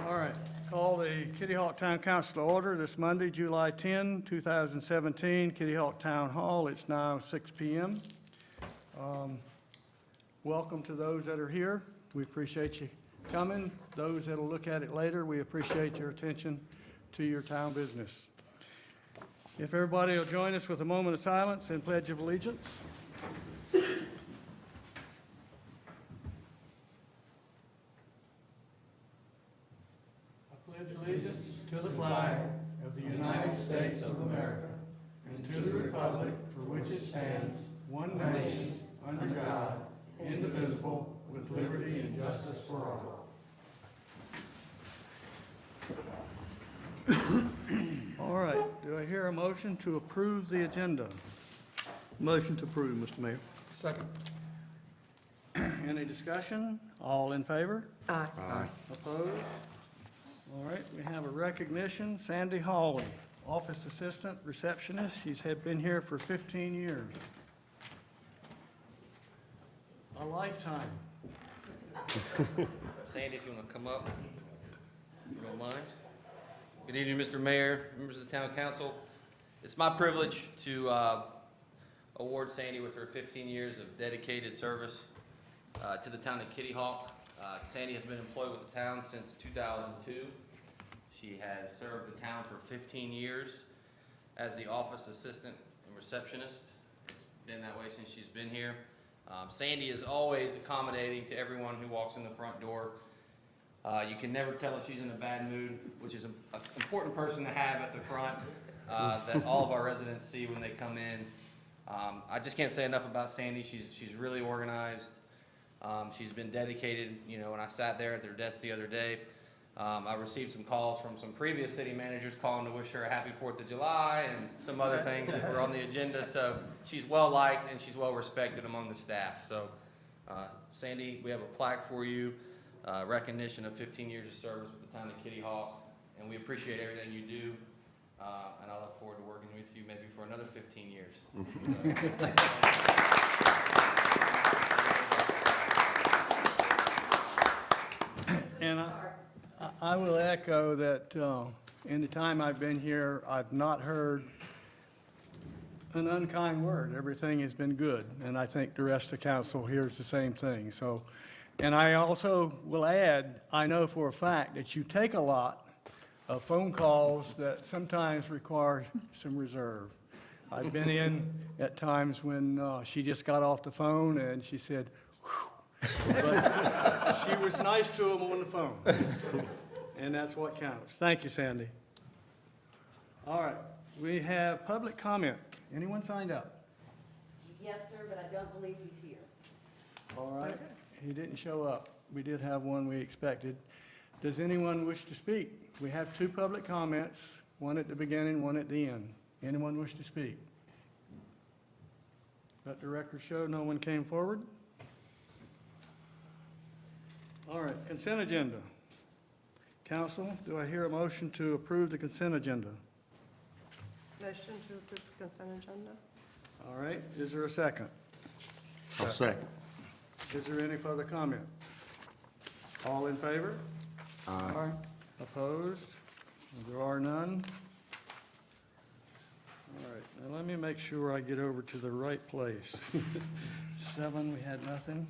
All right, call the Kitty Hawk Town Council to order this Monday, July 10, 2017, Kitty Hawk Town Hall. It's now 6 p.m. Welcome to those that are here. We appreciate you coming. Those that'll look at it later, we appreciate your attention to your town business. If everybody will join us with a moment of silence and Pledge of Allegiance. I pledge allegiance to the flag of the United States of America and to the republic for which it stands, one nation, under God, indivisible, with liberty and justice for all. All right, do I hear a motion to approve the agenda? Motion to approve, Mr. Mayor. Second. Any discussion? All in favor? Aye. Opposed? All right, we have a recognition. Sandy Hawley, Office Assistant Receptionist. She's been here for 15 years. A lifetime. Sandy, if you want to come up, if you don't mind. Good evening, Mr. Mayor, members of the Town Council. It's my privilege to award Sandy with her 15 years of dedicated service to the town of Kitty Hawk. Sandy has been employed with the town since 2002. She has served the town for 15 years as the office assistant and receptionist. It's been that way since she's been here. Sandy is always accommodating to everyone who walks in the front door. You can never tell if she's in a bad mood, which is an important person to have at the front that all of our residents see when they come in. I just can't say enough about Sandy. She's really organized. She's been dedicated. You know, when I sat there at their desk the other day, I received some calls from some previous city managers calling to wish her a happy 4th of July and some other things that were on the agenda. So she's well liked and she's well respected among the staff. So Sandy, we have a plaque for you, recognition of 15 years of service with the town of Kitty Hawk, and we appreciate everything you do. And I look forward to working with you maybe for another 15 years. And I will echo that in the time I've been here, I've not heard an unkind word. Everything has been good, and I think the rest of the council hears the same thing. So, and I also will add, I know for a fact that you take a lot of phone calls that sometimes require some reserve. I've been in at times when she just got off the phone and she said, "Whew." But she was nice to him on the phone, and that's what counts. Thank you, Sandy. All right, we have public comment. Anyone signed up? Yes, sir, but I don't believe he's here. All right, he didn't show up. We did have one we expected. Does anyone wish to speak? We have 2 public comments, one at the beginning, one at the end. Anyone wish to speak? Let the record show no one came forward. All right, consent agenda. Council, do I hear a motion to approve the consent agenda? Motion to approve the consent agenda? All right, is there a second? I'll second. Is there any further comment? All in favor? Aye. Opposed? There are none. All right, now let me make sure I get over to the right place. 7, we had nothing.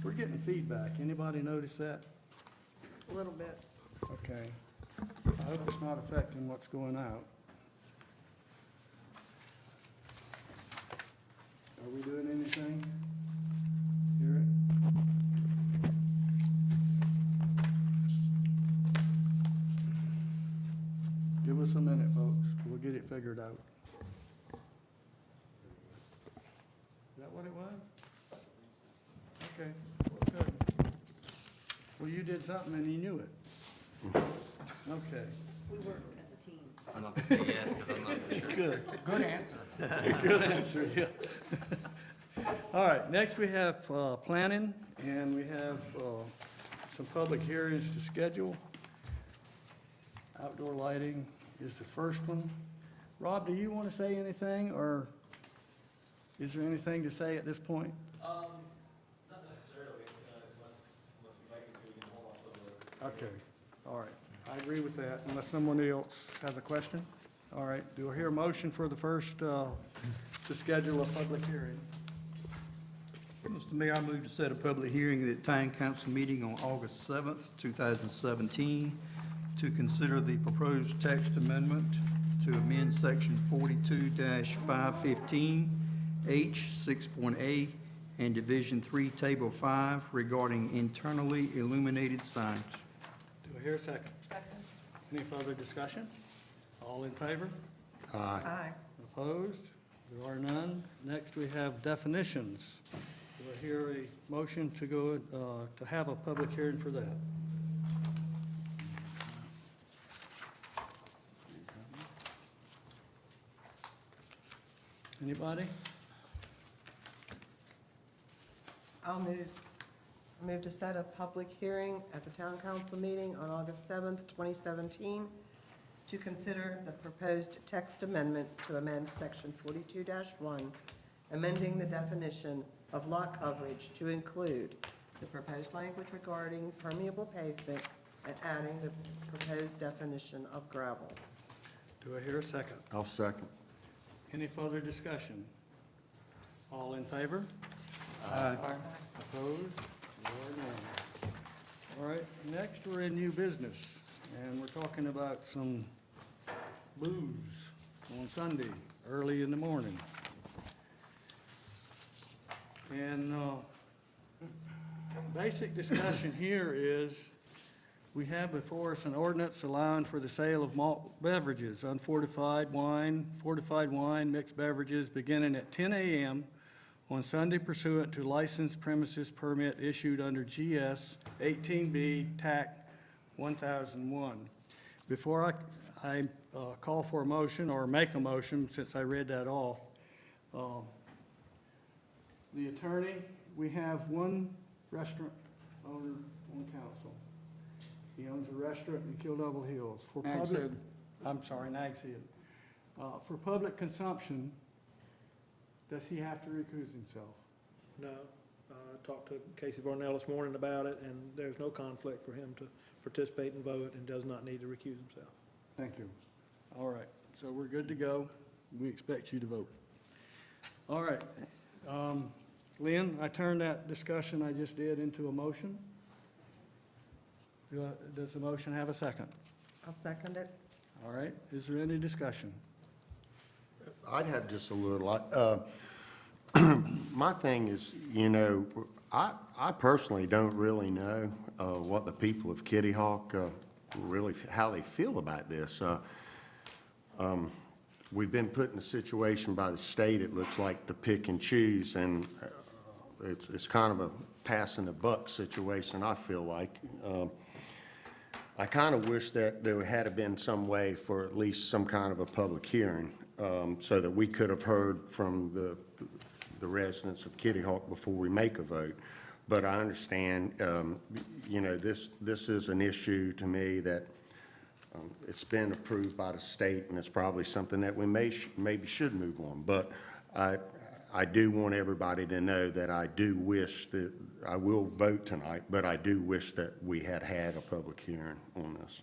We're getting feedback. Anybody notice that? A little bit. Okay. I hope it's not affecting what's going out. Are we doing anything? Hear it? Give us a minute, folks. We'll get it figured out. Is that what it was? Okay, well, good. Well, you did something and you knew it. Okay. We work as a team. I'm not going to say yes because I'm not for sure. Good. Good answer. Good answer, yeah. All right, next we have planning, and we have some public hearings to schedule. Outdoor lighting is the first one. Rob, do you want to say anything, or is there anything to say at this point? Not necessarily, unless you like me to, we can hold off a little bit. Okay, All right, I agree with that, unless someone else has a question. All right, do I hear a motion for the first, to schedule a public hearing? Mr. Mayor, I move to set a public hearing at the Town Council meeting on August 7th, 2017, to consider the proposed text amendment to amend Section 42-515H 6.A and Division 3, Table 5 regarding internally illuminated signs. Do I hear a second? Second. Any further discussion? All in favor? Aye. Opposed? There are none. Next, we have definitions. Do I hear a motion to go, to have a public hearing for that? Anybody? I'll move to set a public hearing at the town council meeting on August 7th, 2017, to consider the proposed text amendment to amend section 42-1, amending the definition of lot coverage to include the proposed language regarding permeable pavement and adding the proposed definition of gravel. Do I hear a second? I'll second. Any further discussion? All in favor? Aye. Opposed? There are none. All right, next we're in new business, and we're talking about some booze on Sunday, early in the morning. And basic discussion here is, we have before us an ordinance allowing for the sale of malt beverages, unfortified wine, fortified wine, mixed beverages, beginning at 10 a.m. on Sunday pursuant to licensed premises permit issued under GS 18B TAC 1001. Before I call for a motion or make a motion, since I read that off, the attorney, we have one restaurant owner on council. He owns a restaurant in Kill Double Hills. For Nags public- Head. I'm sorry, Nags Head. For public consumption, does he have to recuse himself? No, I talked to Casey Varnell this morning about it, and there's no conflict for him to participate and vote, and does not need to recuse himself. Thank you. All right, so we're good to go. We expect you to vote. All right. Lynn, I turned that discussion I just did into a motion. Does the motion have a second? I'll second it. All right, is there any discussion? I'd have just a little, my thing is, I personally don't really know what the people of Kitty Hawk really, how they feel about this. We've been put in a situation by the state, it looks like, to pick and choose, and it's kind of a passing the buck situation, I feel like. I kind of wish that there had been some way for at least some kind of a public hearing, so that we could have heard from the residents of Kitty Hawk before we make a vote. But I understand, this is an issue to me that it's been approved by the state, and it's probably something that we maybe should move on. But I do want everybody to know that I do wish that, I will vote tonight, but I do wish that we had had a public hearing on this.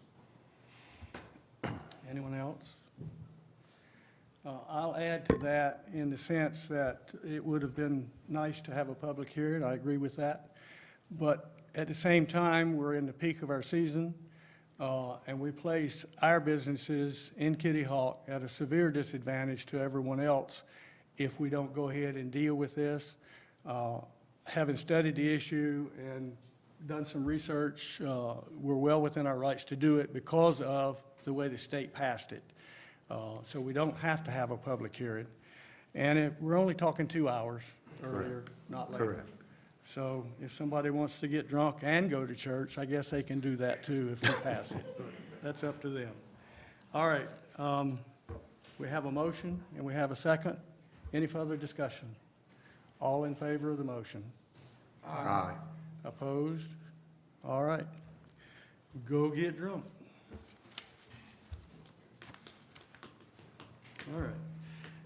Anyone else? I'll add to that in the sense that it would have been nice to have a public hearing. I agree with that. But at the same time, we're in the peak of our season, and we place our businesses in Kitty Hawk at a severe disadvantage to everyone else if we don't go ahead and deal with this. Having studied the issue and done some research, we're well within our rights to do it because of the way the state passed it. So we don't have to have a public hearing. And we're only talking 2 hours earlier, not later. Correct. So if somebody wants to get drunk and go to church, I guess they can do that too if we pass it, but that's up to them. All right, we have a motion and we have a second. Any further discussion? All in favor of the motion? Aye. Opposed? All right. Go get drunk. All right.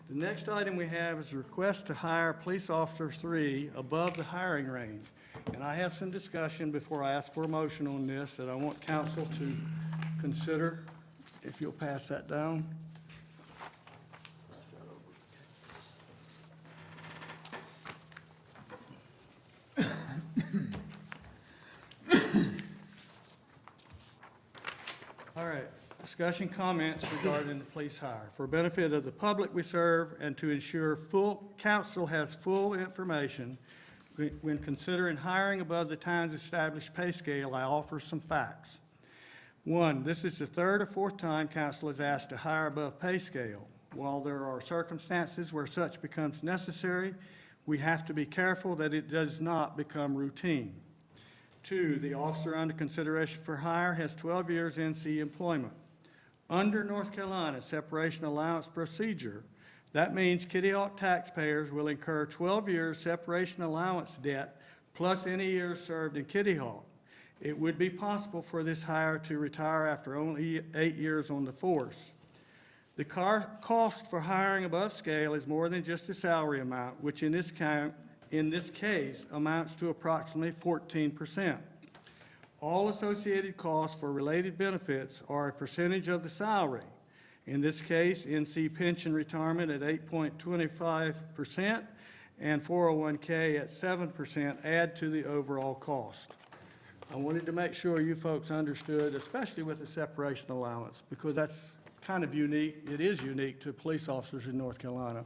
The next item we have is a request to hire police officer 3 above the hiring range. And I have some discussion before I ask for a motion on this that I want council to consider, if you'll pass that down. All right, discussion comments regarding the police hire. For benefit of the public we serve and to ensure council has full information when considering hiring above the town's established pay scale, I offer some facts. One, this is the third or fourth time council is asked to hire above pay scale. While there are circumstances where such becomes necessary, we have to be careful that it does not become routine. Two, the officer under consideration for hire has 12 years NC employment. Under North Carolina separation allowance procedure, that means Kitty Hawk taxpayers will incur 12 years separation allowance debt plus any years served in Kitty Hawk. It would be possible for this hire to retire after only 8 years on the force. The cost for hiring above scale is more than just the salary amount, which in this case amounts to approximately 14%. All associated costs for related benefits are a percentage of the salary. In this case, NC pension retirement at 8.25% and 401K at 7% add to the overall cost. I wanted to make sure you folks understood, especially with the separation allowance, because that's kind of unique. It is unique to police officers in North Carolina.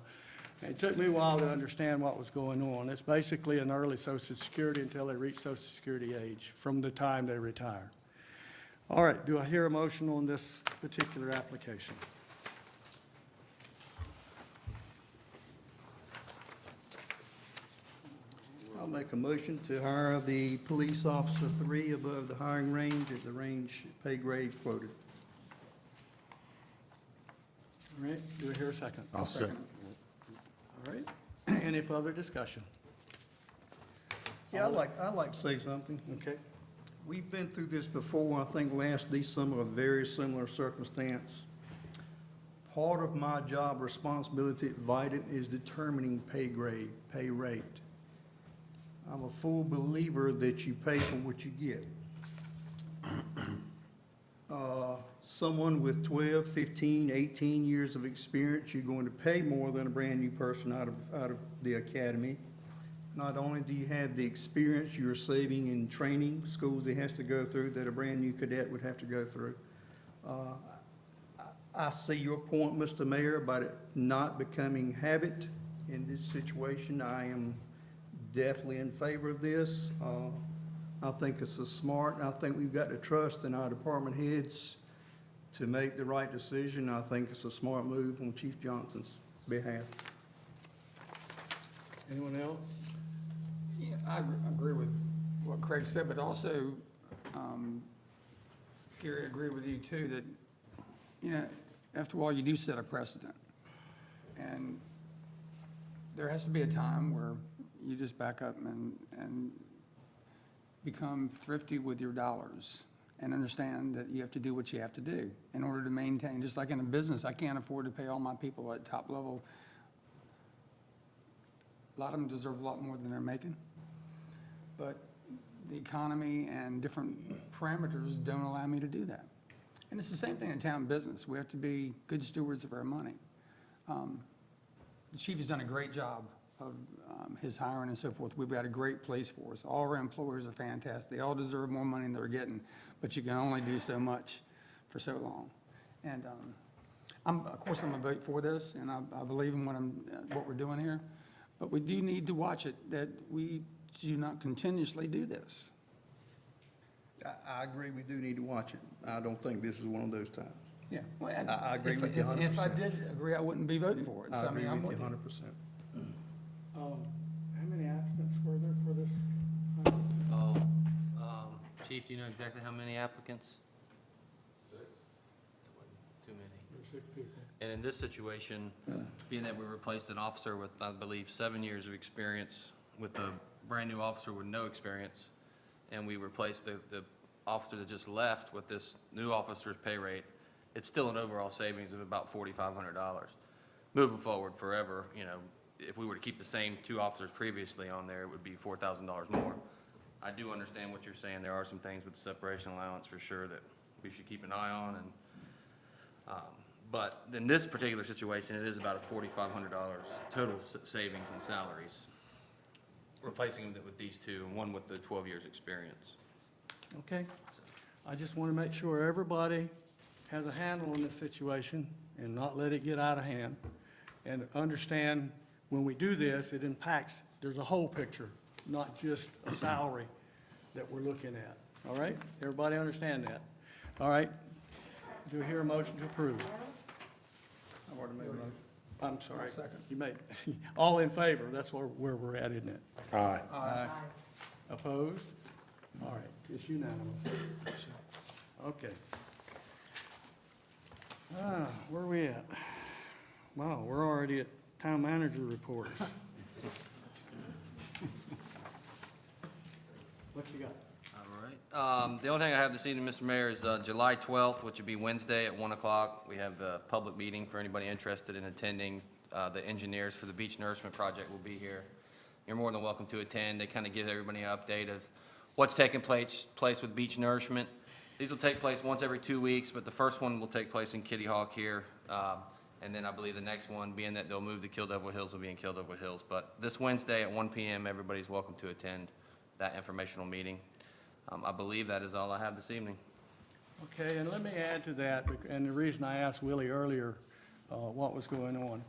It took me a while to understand what was going on. It's basically an early Social Security until they reach Social Security age, from the time they retire. All right, do I hear a motion on this particular application? I'll make a motion to hire the police officer 3 above the hiring range at the range pay grade quoted. All right, do I hear a second? I'll second. All right, any further discussion? Yeah, I'd like to say something. Okay. We've been through this before, I think last December, a very similar circumstance. Part of my job responsibility at Vidant is determining pay grade, pay rate. I'm a full believer that you pay for what you get. Someone with 12, 15, 18 years of experience, you're going to pay more than a brand-new person out of the academy. Not only do you have the experience you're saving in training schools he has to go through that a brand-new cadet would have to go through. I see your point, Mr. Mayor, about it not becoming habit in this situation. I am definitely in favor of this. I think it's a smart, I think we've got to trust in our department heads to make the right decision. I think it's a smart move on Chief Johnson's behalf. Anyone else? Yeah, I agree with what Craig said, but also, Gary, I agree with you too, that, you know, after a while, you do set a precedent. And there has to be a time where you just back up and become thrifty with your dollars and understand that you have to do what you have to do in order to maintain, just like in a business, I can't afford to pay all my people at top level. A lot of them deserve a lot more than they're making. But the economy and different parameters don't allow me to do that. And it's the same thing in town business. We have to be good stewards of our money. The chief has done a great job of his hiring and so forth. We've got a great police force. All of our employees are fantastic. They all deserve more money than they're getting, but you can only do so much for so long. And of course, I'm gonna vote for this, and I believe in what we're doing here. But we do need to watch it, that we do not continuously do this. I agree, we do need to watch it. I don't think this is one of those times. Yeah. Well, I agree with you If I 100%. did agree, I wouldn't be voting for it. So, I agree I'm with you you. 100%. How many applicants were there for this? Chief, do you know exactly how many applicants? 6. Too many. There's 6 people. And in this situation, being that we replaced an officer with, I believe, 7 years of experience with a brand-new officer with no experience, and we replaced the officer that just left with this new officer's pay rate, it's still an overall savings of about $4,500. Moving forward forever, you know, if we were to keep the same 2 officers previously on there, it would be $4,000 more. I do understand what you're saying. There are some things with the separation allowance for sure that we should keep an eye on, and, but in this particular situation, it is about a $4,500 total savings in salaries, replacing them with these two, and one with the 12 years experience. Okay? I just want to make sure everybody has a handle on this situation and not let it get out of hand, and understand when we do this, it impacts, there's a whole picture, not just a salary that we're looking at. All right? Everybody understand that? All right? Do we hear a motion to approve? I've already made a motion. I'm sorry. Second. You made, all in favor, that's where we're at, isn't it? Aye. Aye. Opposed? All right, it's unanimous. Okay. Where are we at? Wow, we're already at town manager reports. What you got? All right. The only thing I have this evening, Mr. Mayor, is July 12th, which would be Wednesday at 1 o'clock. We have a public meeting for anybody interested in attending. The engineers for the beach nourishment project will be here. You're more than welcome to attend. They kind of give everybody an update of what's taking place with beach nourishment. These will take place once every 2 weeks, but the first one will take place in Kitty Hawk here. And then I believe the next one, being that they'll move to Kill Devil Hills, will be in Kill Devil Hills. But this Wednesday at 1 p.m., everybody's welcome to attend that informational meeting. I believe that is all I have this evening. Okay, and let me add to that, and the reason I asked Willie earlier what was going on,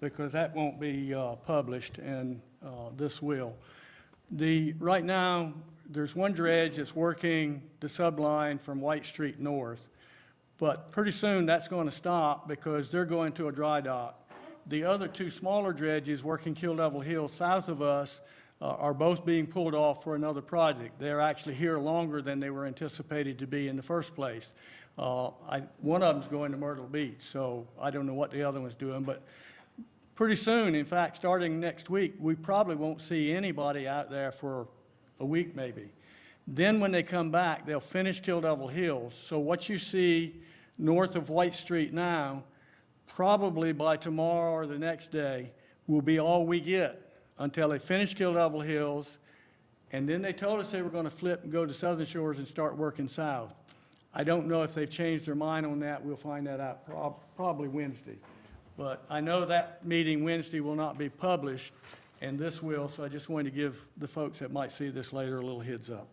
because that won't be published, and this will. Right now, there's one dredge that's working the subline from White Street north, but pretty soon that's going to stop because they're going to a dry dock. The other two smaller dredges working Kill Devil Hills south of us are both being pulled off for another project. They're actually here longer than they were anticipated to be in the first place. One of them's going to Myrtle Beach, so I don't know what the other one's doing, but pretty soon, in fact, starting next week, we probably won't see anybody out there for a week maybe. Then when they come back, they'll finish Kill Devil Hills. So what you see north of White Street now, probably by tomorrow or the next day, will be all we get until they finish Kill Devil Hills. And then they told us they were going to flip and go to Southern Shores and start working south. I don't know if they've changed their mind on that. We'll find that out probably Wednesday. But I know that meeting Wednesday will not be published, and this will, so I just wanted to give the folks that might see this later a little heads up.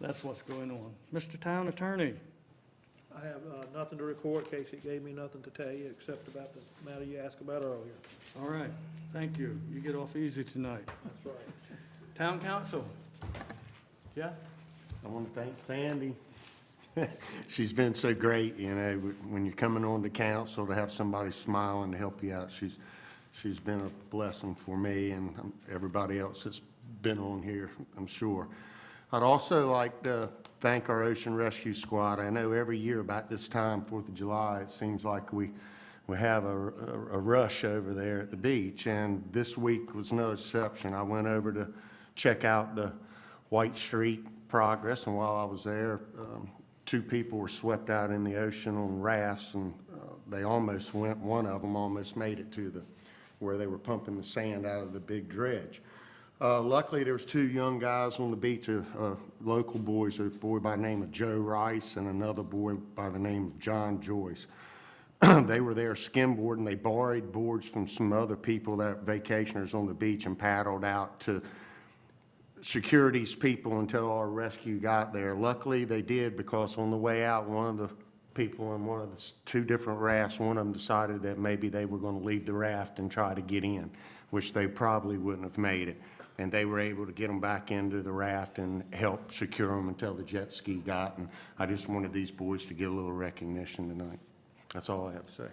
That's what's going on. Mr. Town Attorney? I have nothing to report. Casey gave me nothing to tell you except about the matter you asked about earlier. All right, thank you. You get off easy tonight. That's right. Town Council? Jeff? I want to thank Sandy. She's been so great, you know, when you're coming on to council, to have somebody smiling to help you out. She's been a blessing for me and everybody else that's been on here, I'm sure. I'd also like to thank our Ocean Rescue Squad. I know every year about this time, 4th of July, it seems like we have a rush over there at the beach, and this week was no exception. I went over to check out the White Street progress, and while I was there, 2 people were swept out in the ocean on rafts, and they almost went, one of them almost made it to where they were pumping the sand out of the big dredge. Luckily, there was 2 young guys on the beach, local boys, a boy by the name of Joe Rice and another boy by the name of John Joyce. They were there skimboarding. They borrowed boards from some other people, that vacationers on the beach, and paddled out to secure these people until our rescue got there. Luckily, they did, because on the way out, one of the people in one of the 2 different rafts, one of them decided that maybe they were going to leave the raft and try to get in, which they probably wouldn't have made it. And they were able to get them back into the raft and help secure them until the jet ski got. And I just wanted these boys to get a little recognition tonight. That's all I have to say.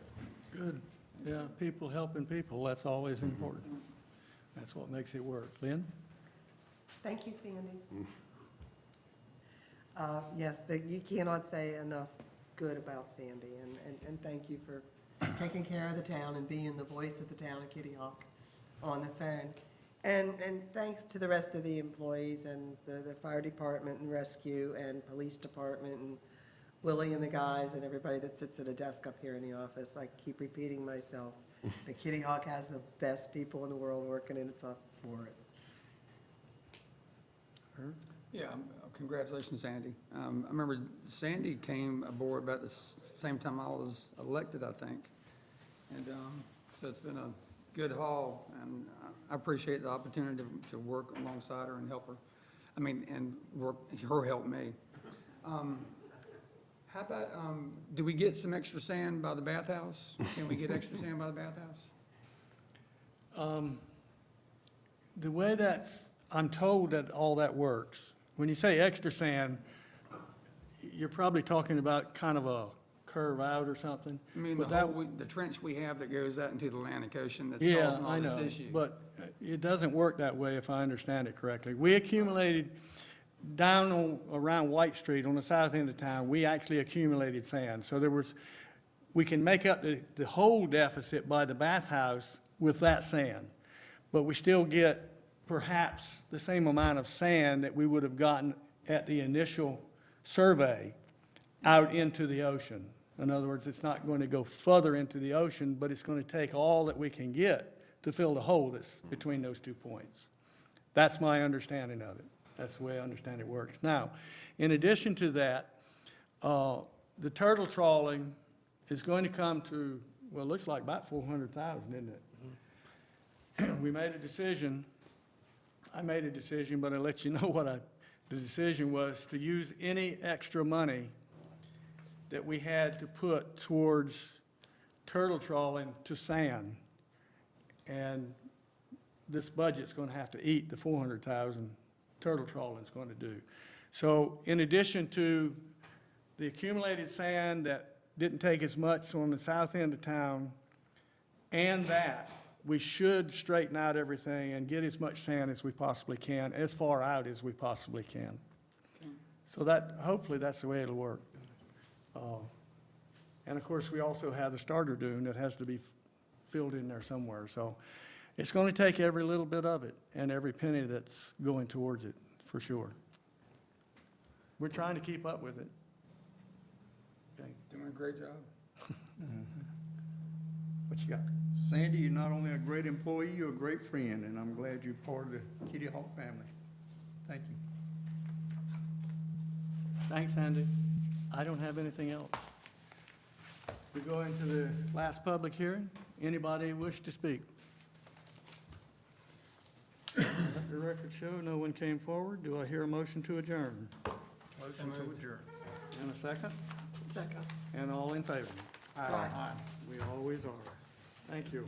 Good. Yeah, people helping people, that's always important. That's what makes it work. Lynn? Thank you, Sandy. Yes, you cannot say enough good about Sandy, and thank you for taking care of the town and being the voice of the town of Kitty Hawk on the phone. And thanks to the rest of the employees and the fire department and rescue and police department and Willie and the guys and everybody that sits at a desk up here in the office. I keep repeating myself, but Kitty Hawk has the best people in the world working, and it's up for it. Yeah, congratulations, Sandy. I remember Sandy came aboard about the same time I was elected, I think. And so it's been a good haul, and I appreciate the opportunity to work alongside her and help her. I mean, and work, her help me. How about, do we get some extra sand by the bathhouse? Can we get extra sand by the bathhouse? The way that's, I'm told that all that works, when you say extra sand, you're probably talking about kind of a curve out or something. I mean, But the trench we have that goes out into the Atlantic Ocean that's Yeah, causing I all this know, issue. but it doesn't work that way if I understand it correctly. We accumulated down around White Street on the south end of town, we actually accumulated sand. So we can make up the whole deficit by the bathhouse with that sand. But we still get perhaps the same amount of sand that we would have gotten at the initial survey out into the ocean. In other words, it's not going to go further into the ocean, but it's going to take all that we can get to fill the hole that's between those 2 points. That's my understanding of it. That's the way I understand it works. Now, in addition to that, the turtle trawling is going to come to, well, it looks like about 400,000, isn't it? We made a decision, I made a decision, but I'll let you know what the decision was, to use any extra money that we had to put towards turtle trawling to sand. And this budget's going to have to eat the 400,000 turtle trawling's going to do. So in addition to the accumulated sand that didn't take as much on the south end of town, and that, we should straighten out everything and get as much sand as we possibly can, as far out as we possibly can. So that, hopefully, that's the way it'll work. And of course, we also have the starter dune that has to be filled in there somewhere. So it's going to take every little bit of it and every penny that's going towards it, for sure. We're trying to keep up with it. Okay, Doing a great job. what you got? Sandy, you're not only a great employee, you're a great friend, and I'm glad you're part of the Kitty Hawk family. Thank you. Thanks, Andy. I don't have anything else. We go into the last public hearing. Anybody wish to speak? Let the record show no one came forward. Do I hear a motion to adjourn? Motion to adjourn. And a second? Second. And all in favor? Aye. We always are. Thank you.